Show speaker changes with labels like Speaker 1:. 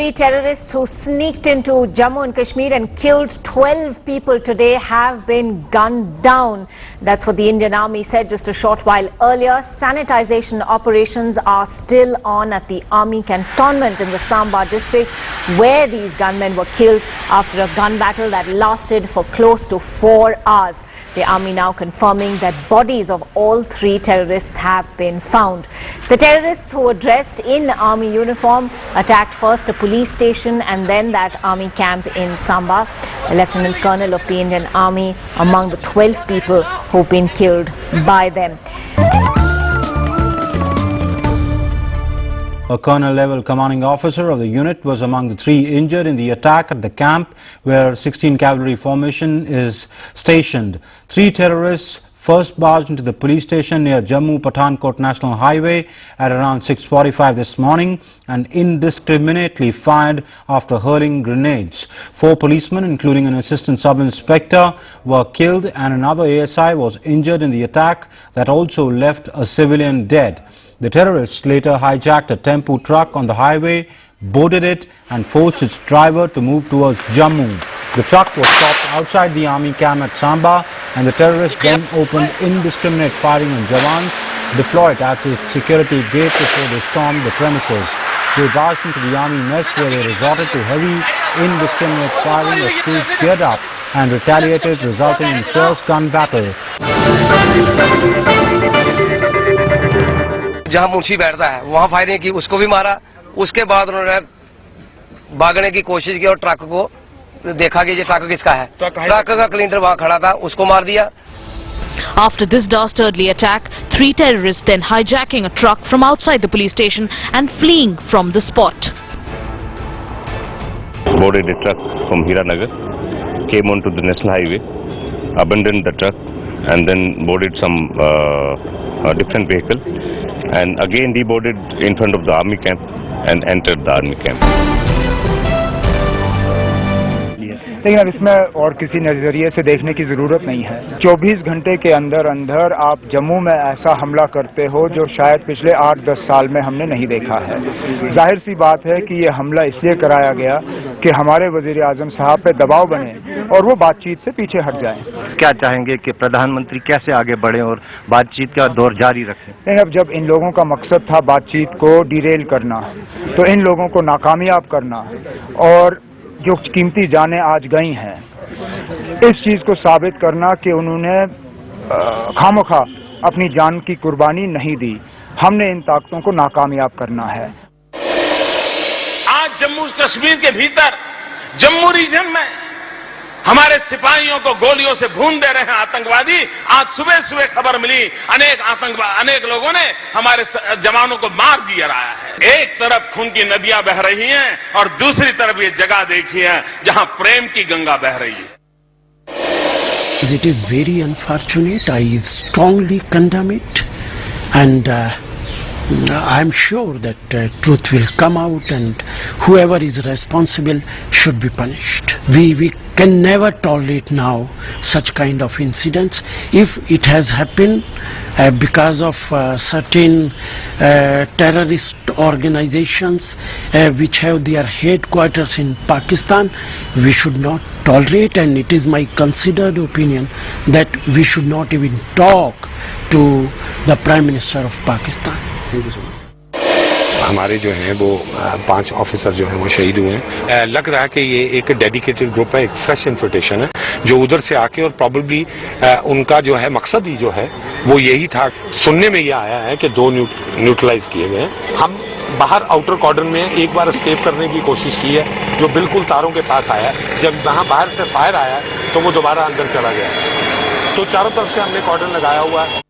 Speaker 1: three terrorists who sneaked into Jammu and Kashmir and killed 12 people today have been gunned down. That's what the Indian Army said just a short while earlier. Sanitization operations are still on at the Army cantonment in the Samba district, where these gunmen were killed after a gun battle that lasted for close to 4 hours. The Army now confirming that bodies of all three terrorists have been found. The terrorists, who were dressed in army uniform, attacked first a police station and then that army camp in Samba. A Lieutenant Colonel of the Indian Army among the 12 people who've been killed by them.
Speaker 2: A colonel-level commanding officer of the unit was among the 3 injured in the attack at the camp where 16 Cavalry Formation is stationed. 3 terrorists first barged into the police station near Jammu-Pathankot National Highway at around 6:45 this morning and indiscriminately fired after hurling grenades. 4 policemen, including an assistant sub-inspector, were killed and another ASI was injured in the attack that also left a civilian dead. The terrorists later hijacked a tempo truck on the highway, boarded it and forced its driver to move towards Jammu. The truck was stopped outside the army camp at Samba and the terrorists then opened indiscriminate firing on Jawans deployed at its security gate before they stormed the premises. They barged into the army mess where they resorted to heavy indiscriminate firing as troops geared up and retaliated, resulting in fierce gun battle.
Speaker 3: जहां मुंशी बैठता है वहां firing की, उसको भी मारा। उसके बाद उन्होंने भागने की कोशिश की और ट्रक को देखा कि ये ट्रक किसका है। ट्रक का क्लिंटर वहां खड़ा था, उसको मार दिया।
Speaker 4: After this dastardly attack, 3 terrorists then hijacking a truck from outside the police station and fleeing from the spot.
Speaker 5: Boarded a truck from Hiranagar, came onto the national highway, abandoned the truck and then boarded some different vehicle and again deboarded in front of the army camp and entered the army camp.
Speaker 6: लेकिन अब इसमें और किसी नजरिए से देखने की जरूरत नहीं है। 24 घंटे के अंदर अंदर आप जम्मू में ऐसा हमला करते हो जो शायद पिछले 8-10 साल में हमने नहीं देखा है। जाहिर सी बात है कि ये हमला इसलिए कराया गया कि हमारे वजीर आजम साहब पे दबाव बने और वो बातचीत से पीछे हट जाएं।
Speaker 7: क्या चाहेंगे कि प्रधानमंत्री कैसे आगे बढ़े और बातचीत का दौर जारी रखें?
Speaker 6: लेकिन अब जब इन लोगों का मकसद था बातचीत को डिरेल करना, तो इन लोगों को नाकामयाब करना और जो कीमती जानें आज गई हैं, इस चीज को साबित करना कि उन्होंने खामोखा अपनी जान की कुर्बानी नहीं दी। हमने इन ताकतों को नाकामयाब करना है।
Speaker 8: आज जम्मू कश्मीर के भीतर जम्मू रीजन में हमारे सिपाहियों को गोलियों से भून दे रहे हैं आतंकवादी। आज सुबह सुबह खबर मिली, अनेक लोगों ने हमारे जवानों को मार दिया रहा है। एक तरफ खून की नदियां बह रही हैं और दूसरी तरफ ये जगह देखी है जहां प्रेम की गंगा बह रही है।
Speaker 9: It is very unfortunate. I strongly condemn it, and I'm sure that truth will come out and whoever is responsible should be punished. We can never tolerate now such kind of incidents. If it has happened because of certain terrorist organizations which have their headquarters in Pakistan, we should not tolerate, and it is my considered opinion that we should not even talk to the Prime Minister of Pakistan.
Speaker 10: हमारे जो हैं वो 5 officer जो हैं वो शहीद हुए हैं। लग रहा है कि ये एक डेडिकेटेड ग्रुप है, एक फ्रेश इन्फिल्ट्रेशन है जो उधर से आके और प्रॉब्लली उनका जो है मकसद ही जो है वो यही था। सुनने में ये आया है कि 2 न्यूट्रलाइज किए गए हैं। हम बाहर आउटर कॉर्डन में एक बार एस्केप करने की कोशिश की है जो बिल्कुल तारों के पास आया। जब वहाँ बाहर से फायर आया तो वो दोबारा अंदर चला गया। तो चारों तरफ से हमने कॉर्डन लगाया हुआ है।